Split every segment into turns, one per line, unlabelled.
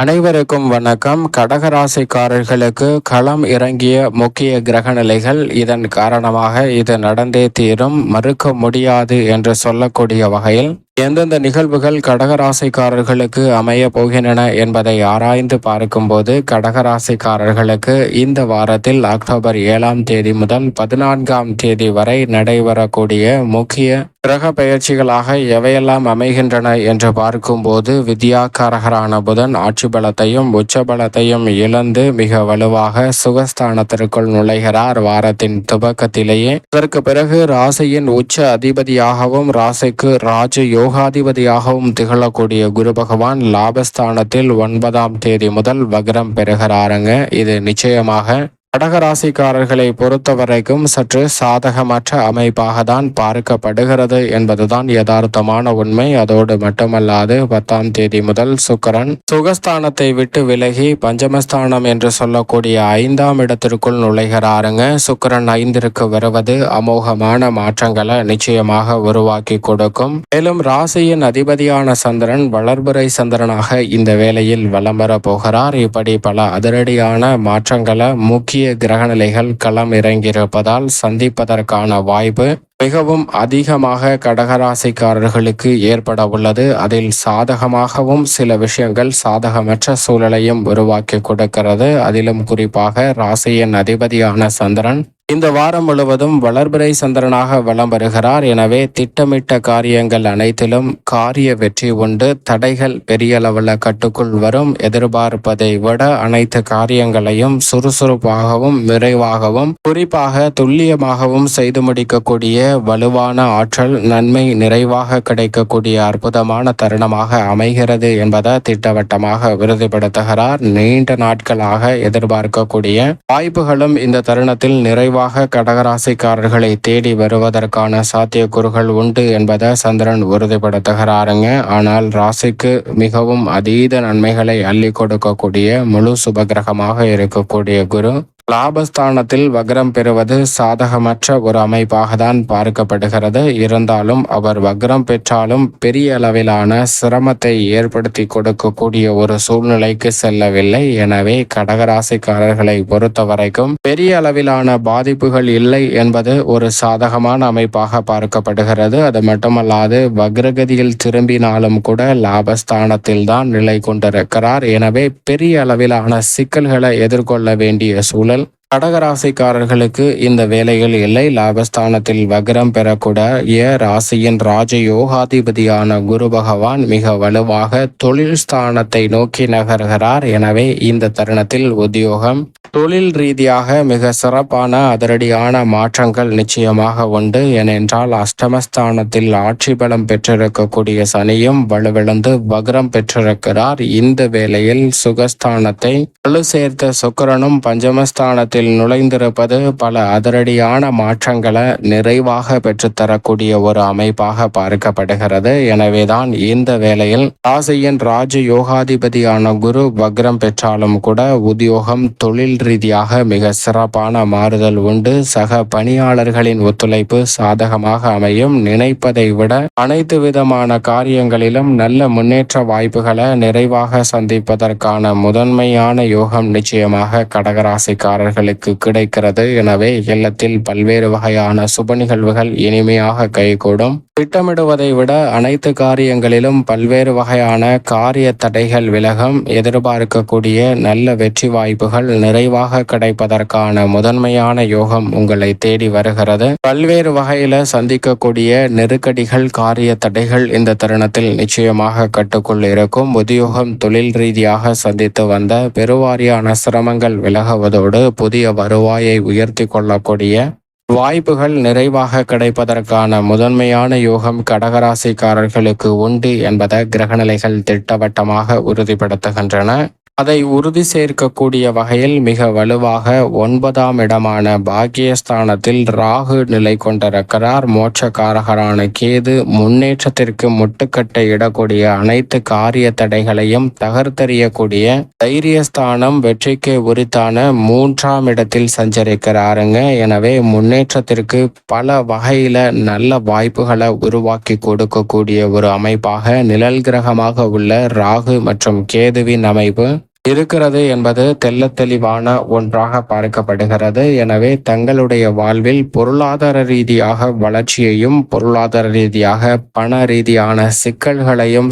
அனைவருக்கும் வணக்கம். கடகராசிக்காரர்களுக்கு களம் இறங்கிய முக்கிய கிரகநிலைகள். இதன் காரணமாக இது நடந்தே தீரும், மறுக்க முடியாது என்று சொல்லக்கூடிய வகையில் எந்தெந்த நிகழ்வுகள் கடகராசிக்காரர்களுக்கு அமைய போகின்றன என்பதை ஆராய்ந்து பார்க்கும்போது, கடகராசிக்காரர்களுக்கு இந்த வாரத்தில் அக்டோபர் 7ஆம் தேதி முதல் 14ஆம் தேதி வரை நடைபெறக்கூடிய முக்கிய கிரக பெயர்ச்சிகளாக எவையெல்லாம் அமைகின்றன என்று பார்க்கும்போது, வித்யாகாரகரான புதன் ஆட்சி பலத்தையும் உச்ச பலத்தையும் இழந்து மிக வலுவாக சுகஸ்தானத்திற்குள் நுழைகிறார் வாரத்தின் துவக்கத்திலேயே. அதற்கு பிறகு ராசியின் உச்ச அதிபதியாகவும் ராசிக்கு ராஜ யோகாதிபதியாகவும் திகழக்கூடிய குரு பகவான் லாபஸ்தானத்தில் 9ஆம் தேதி முதல் வக்ரம் பெறுகிறாருங்க. இது நிச்சயமாக கடகராசிக்காரர்களை பொறுத்தவரைக்கும் சற்று சாதகமற்ற அமைப்பாக தான் பார்க்கப்படுகிறது என்பதுதான் யதார்த்தமான உண்மை. அதோடு மட்டுமல்லாது 10ஆம் தேதி முதல் சுக்கிரன் சுகஸ்தானத்தை விட்டு விலகி பஞ்சமஸ்தானம் என்று சொல்லக்கூடிய 5ஆம் இடத்திற்குள் நுழைகிறாருங்க. சுக்கிரன் 5ற்கு வருவது அமோகமான மாற்றங்களை நிச்சயமாக உருவாக்கி கொடுக்கும். மேலும் ராசியின் அதிபதியான சந்திரன் வளர்பிறை சந்திரனாக இந்த வேளையில் வலம் வர போகிறார். இப்படி பல அதிரடியான மாற்றங்களை முக்கிய கிரகநிலைகள் களம் இறங்கியிருப்பதால் சந்திப்பதற்கான வாய்ப்பு மிகவும் அதிகமாக கடகராசிக்காரர்களுக்கு ஏற்பட உள்ளது. அதில் சாதகமாகவும் சில விஷயங்கள் சாதகமற்ற சூழலையும் உருவாக்கி கொடுக்கிறது. அதிலும் குறிப்பாக ராசியின் அதிபதியான சந்திரன் இந்த வாரம் முழுவதும் வளர்பிறை சந்திரனாக வலம் வருகிறார். எனவே திட்டமிட்ட காரியங்கள் அனைத்திலும் காரிய வெற்றி உண்டு. தடைகள் பெரிய அளவில் கட்டுக்குள் வரும். எதிர்பார்ப்பதை விட அனைத்து காரியங்களையும் சுறுசுறுப்பாகவும் விரைவாகவும் குறிப்பாக துல்லியமாகவும் செய்து முடிக்கக்கூடிய வலுவான ஆற்றல், நன்மை நிறைவாக கிடைக்கக்கூடிய அற்புதமான தருணமாக அமைகிறது என்பதை திட்டவட்டமாக உறுதிப்படுத்துகிறார். நீண்ட நாட்களாக எதிர்பார்க்கக்கூடிய வாய்ப்புகளும் இந்த தருணத்தில் நிறைவாக கடகராசிக்காரர்களை தேடி வருவதற்கான சாத்தியக்கூறுகள் உண்டு என்பதை சந்திரன் உறுதிப்படுத்துகிறாருங்க. ஆனால் ராசிக்கு மிகவும் அதீத நன்மைகளை அள்ளி கொடுக்கக்கூடிய முழு சுபகிரகமாக இருக்கக்கூடிய குரு லாபஸ்தானத்தில் வக்ரம் பெறுவது சாதகமற்ற ஒரு அமைப்பாக தான் பார்க்கப்படுகிறது. இருந்தாலும் அவர் வக்ரம் பெற்றாலும் பெரிய அளவிலான சிரமத்தை ஏற்படுத்தி கொடுக்கக்கூடிய ஒரு சூழ்நிலைக்கு செல்லவில்லை. எனவே கடகராசிக்காரர்களை பொறுத்த வரைக்கும் பெரிய அளவிலான பாதிப்புகள் இல்லை என்பது ஒரு சாதகமான அமைப்பாக பார்க்கப்படுகிறது. அது மட்டுமல்லாது வக்ரகதியில் திரும்பினாலும் கூட லாபஸ்தானத்தில் தான் நிலை கொண்டிருக்கிறார். எனவே பெரிய அளவிலான சிக்கல்களை எதிர்கொள்ள வேண்டிய சூழல் கடகராசிக்காரர்களுக்கு இந்த வேலைகள் இல்லை. லாபஸ்தானத்தில் வக்ரம் பெறக்கூடிய ராசியின் ராஜ யோகாதிபதியான குரு பகவான் மிக வலுவாக தொழில் ஸ்தானத்தை நோக்கி நகர்கிறார். எனவே இந்த தருணத்தில் உத்தியோகம், தொழில் ரீதியாக மிக சிறப்பான அதிரடியான மாற்றங்கள் நிச்சயமாக உண்டு. ஏனென்றால் அஷ்டமஸ்தானத்தில் ஆட்சி பலம் பெற்றிருக்கக்கூடிய சனியும் வலுவிழந்து வக்ரம் பெற்றிருக்கிறார். இந்த வேளையில் சுகஸ்தானத்தை வலு சேர்த்த சுக்கிரனும் பஞ்சமஸ்தானத்தில் நுழைந்திருப்பது பல அதிரடியான மாற்றங்களை நிறைவாக பெற்றுத்தரக்கூடிய ஒரு அமைப்பாக பார்க்கப்படுகிறது. எனவேதான் இந்த வேளையில் ராசியின் ராஜ யோகாதிபதியான குரு வக்ரம் பெற்றாலும் கூட உத்தியோகம், தொழில் ரீதியாக மிக சிறப்பான மாறுதல் உண்டு. சக பணியாளர்களின் ஒத்துழைப்பு சாதகமாக அமையும். நினைப்பதை விட அனைத்து விதமான காரியங்களிலும் நல்ல முன்னேற்ற வாய்ப்புகளை நிறைவாக சந்திப்பதற்கான முதன்மையான யோகம் நிச்சயமாக கடகராசிக்காரர்களுக்கு கிடைக்கிறது. எனவே இல்லத்தில் பல்வேறு வகையான சுப நிகழ்வுகள் இனிமையாக கைகூடும். திட்டமிடுவதை விட அனைத்து காரியங்களிலும் பல்வேறு வகையான காரிய தடைகள் விலகும். எதிர்பார்க்கக்கூடிய நல்ல வெற்றி வாய்ப்புகள் நிறைவாக கிடைப்பதற்கான முதன்மையான யோகம் உங்களை தேடி வருகிறது. பல்வேறு வகையில சந்திக்கக்கூடிய நெருக்கடிகள், காரிய தடைகள் இந்த தருணத்தில் நிச்சயமாக கட்டுக்குள் இருக்கும். உத்தியோகம், தொழில் ரீதியாக சந்தித்து வந்த பெருவாரியான சிரமங்கள் விலகுவதோடு புதிய வருவாயை உயர்த்தி கொள்ளக்கூடிய வாய்ப்புகள் நிறைவாக கிடைப்பதற்கான முதன்மையான யோகம் கடகராசிக்காரர்களுக்கு உண்டு என்பதை கிரகநிலைகள் திட்டவட்டமாக உறுதிப்படுத்துகின்றன. அதை உறுதி சேர்க்கக்கூடிய வகையில் மிக வலுவாக 9ஆம் இடமான பாக்கியஸ்தானத்தில் ராகு நிலை கொண்டிருக்கிறார். மோட்சக்காரகரான கேது முன்னேற்றத்திற்கு முட்டுக்கட்டை இடக்கூடிய அனைத்து காரிய தடைகளையும் தகர்த்தெறியக்கூடிய தைரியஸ்தானம், வெற்றிக்கு உரித்தான 3ஆம் இடத்தில் சஞ்சரிக்கிறாருங்க. எனவே முன்னேற்றத்திற்கு பல வகையில நல்ல வாய்ப்புகளை உருவாக்கி கொடுக்கக்கூடிய ஒரு அமைப்பாக நிழல் கிரகமாக உள்ள ராகு மற்றும் கேதுவின் அமைப்பு இருக்கிறது என்பது தெள்ளத் தெளிவான ஒன்றாக பார்க்கப்படுகிறது. எனவே தங்களுடைய வாழ்வில் பொருளாதார ரீதியாக வளர்ச்சியையும் பொருளாதார ரீதியாக பண ரீதியான சிக்கல்களையும்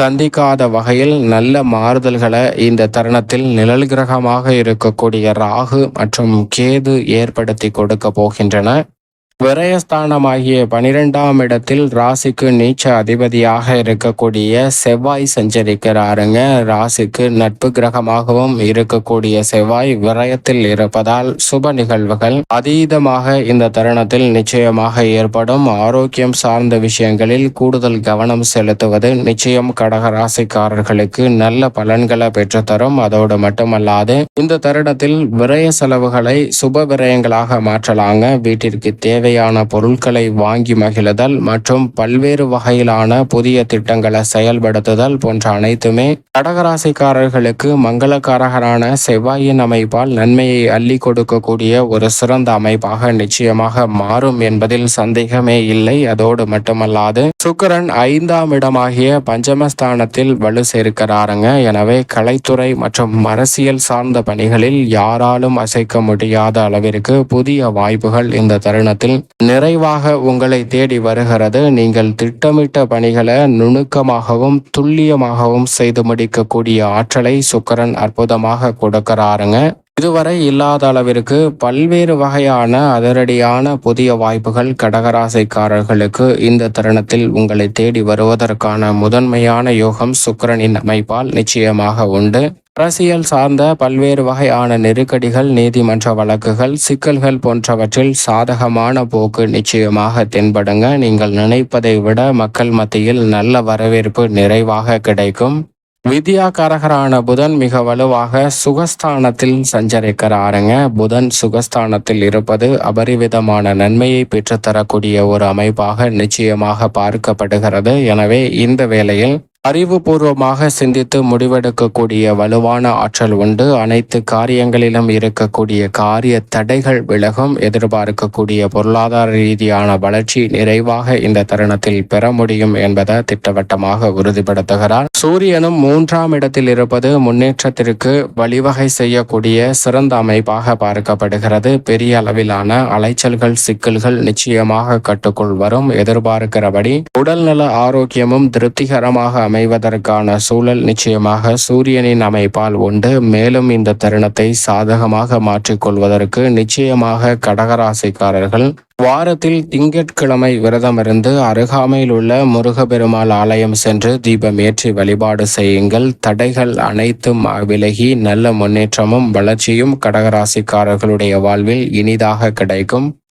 சந்திக்காத வகையில் நல்ல மாறுதல்களை இந்த தருணத்தில் நிழல் கிரகமாக இருக்கக்கூடிய ராகு மற்றும் கேது ஏற்படுத்தி கொடுக்க போகின்றன. விரயஸ்தானமாகிய 12ஆம் இடத்தில் ராசிக்கு நீச்ச அதிபதியாக இருக்கக்கூடிய செவ்வாய் சஞ்சரிக்கிறாருங்க. ராசிக்கு நட்பு கிரகமாகவும் இருக்கக்கூடிய செவ்வாய் விரயத்தில் இருப்பதால் சுப நிகழ்வுகள் அதீதமாக இந்த தருணத்தில் நிச்சயமாக ஏற்படும். ஆரோக்கியம் சார்ந்த விஷயங்களில் கூடுதல் கவனம் செலுத்துவது நிச்சயம் கடக ராசிக்காரர்களுக்கு நல்ல பலன்களை பெற்றுத்தரும். அதோடு மட்டுமல்லாது இந்த தருணத்தில் விரய செலவுகளை சுப விரயங்களாக மாற்றலாங்க. வீட்டிற்கு தேவையான பொருட்களை வாங்கி மகிழுதல் மற்றும் பல்வேறு வகையிலான புதிய திட்டங்களை செயல்படுத்துதல் போன்ற அனைத்துமே கடகராசிக்காரர்களுக்கு மங்களகாரகரான செவ்வாயின் அமைப்பால் நன்மையை அள்ளி கொடுக்கக்கூடிய ஒரு சிறந்த அமைப்பாக நிச்சயமாக மாறும் என்பதில் சந்தேகமே இல்லை. அதோடு மட்டுமல்லாது சுக்கிரன் 5ஆம் இடமாகிய பஞ்சமஸ்தானத்தில் வலு சேர்க்கிறாருங்க. எனவே கலைத்துறை மற்றும் அரசியல் சார்ந்த பணிகளில் யாராலும் அசைக்க முடியாத அளவிற்கு புதிய வாய்ப்புகள் இந்த தருணத்தில் நிறைவாக உங்களை தேடி வருகிறது. நீங்கள் திட்டமிட்ட பணிகளை நுணுக்கமாகவும் துல்லியமாகவும் செய்து முடிக்கக்கூடிய ஆற்றலை சுக்கிரன் அற்புதமாக கொடுக்கிறாருங்க. இதுவரை இல்லாத அளவிற்கு பல்வேறு வகையான அதிரடியான புதிய வாய்ப்புகள் கடகராசிக்காரர்களுக்கு இந்த தருணத்தில் உங்களை தேடி வருவதற்கான முதன்மையான யோகம் சுக்கிரனின் அமைப்பால் நிச்சயமாக உண்டு. அரசியல் சார்ந்த பல்வேறு வகையான நெருக்கடிகள், நீதிமன்ற வழக்குகள், சிக்கல்கள் போன்றவற்றில் சாதகமான போக்கு நிச்சயமாக தென்படுங்க. நீங்கள் நினைப்பதை விட மக்கள் மத்தியில் நல்ல வரவேற்பு நிறைவாக கிடைக்கும். வித்யாகாரகரான புதன் மிக வலுவாக சுகஸ்தானத்தில் சஞ்சரிக்கிறாருங்க. புதன் சுகஸ்தானத்தில் இருப்பது அபரிவிதமான நன்மையை பெற்றுத்தரக்கூடிய ஒரு அமைப்பாக நிச்சயமாக பார்க்கப்படுகிறது. எனவே இந்த வேளையில் அறிவுபூர்வமாக சிந்தித்து முடிவெடுக்கக்கூடிய வலுவான ஆற்றல் உண்டு. அனைத்து காரியங்களிலும் இருக்கக்கூடிய காரிய தடைகள் விலகும். எதிர்பார்க்கக்கூடிய பொருளாதார ரீதியான வளர்ச்சி நிறைவாக இந்த தருணத்தில் பெற முடியும் என்பதை திட்டவட்டமாக உறுதிப்படுத்துகிறார். சூரியனும் 3ஆம் இடத்தில் இருப்பது முன்னேற்றத்திற்கு வழிவகை செய்யக்கூடிய சிறந்த அமைப்பாக பார்க்கப்படுகிறது. பெரிய அளவிலான அலைச்சல்கள், சிக்கல்கள் நிச்சயமாக கட்டுக்குள் வரும். எதிர்பார்க்கிறபடி உடல்நல ஆரோக்கியமும் திருப்திகரமாக அமைவதற்கான சூழல் நிச்சயமாக சூரியனின் அமைப்பால் உண்டு. மேலும் இந்த தருணத்தை சாதகமாக மாற்றிக்கொள்வதற்கு நிச்சயமாக கடகராசிக்காரர்கள் வாரத்தில் திங்கட்கிழமை விரதமிருந்து அருகாமையில் உள்ள முருகப்பெருமாள் ஆலயம் சென்று தீபம் ஏற்றி வழிபாடு செய்யுங்கள். தடைகள் அனைத்தும் விலகி நல்ல முன்னேற்றமும் வளர்ச்சியும் கடகராசிக்காரர்களுடைய வாழ்வில் இனிதாக கிடைக்கும்.